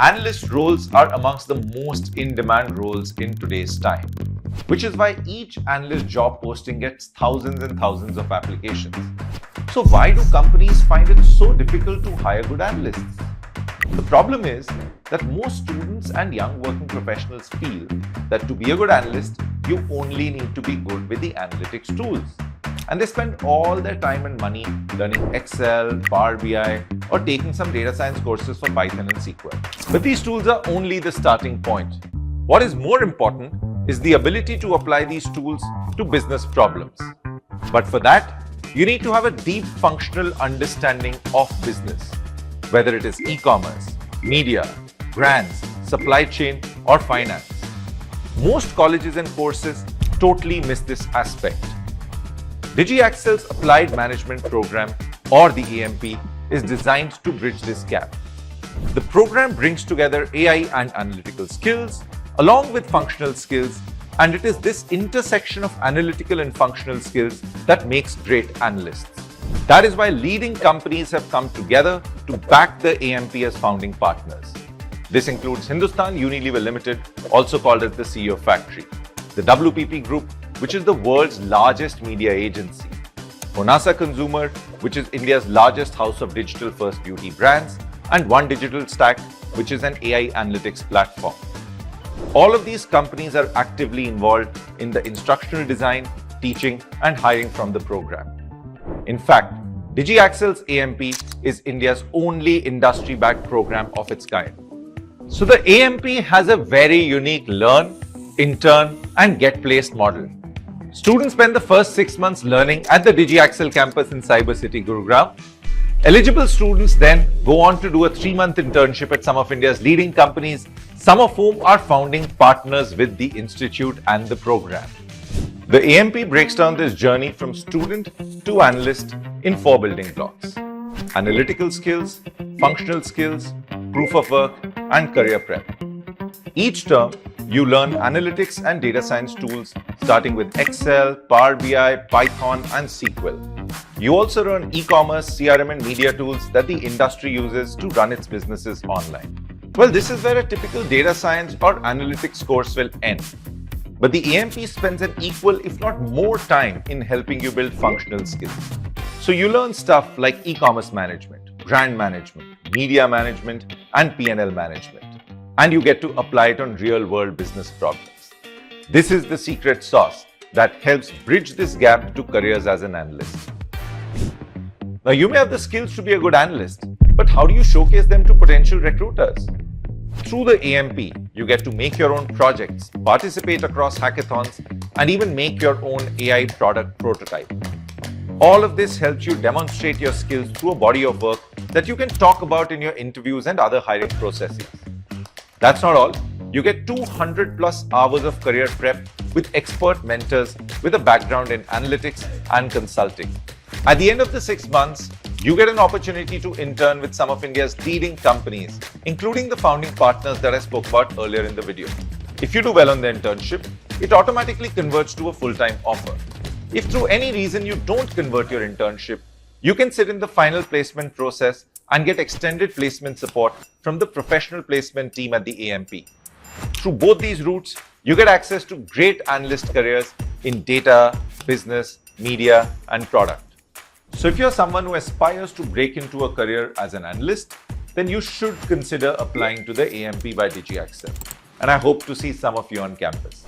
Analyst roles are amongst the most in-demand roles in today's time, which is why each analyst job posting gets thousands and thousands of applications. So why do companies find it so difficult to hire good analysts? The problem is that most students and young working professionals feel that to be a good analyst, you only need to be good with the analytics tools. And they spend all their time and money learning Excel, Power BI, or taking some data science courses for Python and SQL. But these tools are only the starting point. What is more important is the ability to apply these tools to business problems. But for that, you need to have a deep functional understanding of business, whether it is e-commerce, media, brands, supply chain, or finance. Most colleges and courses totally miss this aspect. Digiaccel's Applied Management Program, or the AMP, is designed to bridge this gap. The program brings together AI and analytical skills, along with functional skills, and it is this intersection of analytical and functional skills that makes great analysts. That is why leading companies have come together to back the AMP as founding partners. This includes Hindustan Unilever Limited, also called as the CEO Factory, the WPP Group, which is the world's largest media agency, Honasa Consumer, which is India's largest house of digital-first beauty brands, and One Digital Stack, which is an AI analytics platform. All of these companies are actively involved in the instructional design, teaching, and hiring from the program. In fact, Digiaccel's AMP is India's only industry-backed program of its kind. So the AMP has a very unique learn, intern, and get placed model. Students spend the first 6 months learning at the Digiaccel campus in Cybercity, Gurugram. Eligible students then go on to do a 3-month internship at some of India's leading companies, some of whom are founding partners with the institute and the program. The AMP breaks down this journey from student to analyst in 4 building blocks: analytical skills, functional skills, proof of work, and career prep. Each term, you learn analytics and data science tools starting with Excel, Power BI, Python, and SQL. You also learn e-commerce, CRM, and media tools that the industry uses to run its businesses online. Well, this is where a typical data science or analytics course will end. But the AMP spends an equal, if not more, time in helping you build functional skills. So you learn stuff like e-commerce management, brand management, media management, and P&L management. And you get to apply it on real-world business problems. This is the secret sauce that helps bridge this gap to careers as an analyst. Now, you may have the skills to be a good analyst, but how do you showcase them to potential recruiters? Through the AMP, you get to make your own projects, participate across hackathons, and even make your own AI product prototype. All of this helps you demonstrate your skills through a body of work that you can talk about in your interviews and other hiring processes. That's not all. You get 200+ hours of career prep with expert mentors with a background in analytics and consulting. At the end of the 6 months, you get an opportunity to intern with some of India's leading companies, including the founding partners that I spoke about earlier in the video. If you do well on the internship, it automatically converts to a full-time offer. If through any reason you don't convert your internship, you can sit in the final placement process and get extended placement support from the professional placement team at the AMP. Through both these routes, you get access to great analyst careers in data, business, media, and product. So if you're someone who aspires to break into a career as an analyst, then you should consider applying to the AMP by Digiaccel. And I hope to see some of you on campus.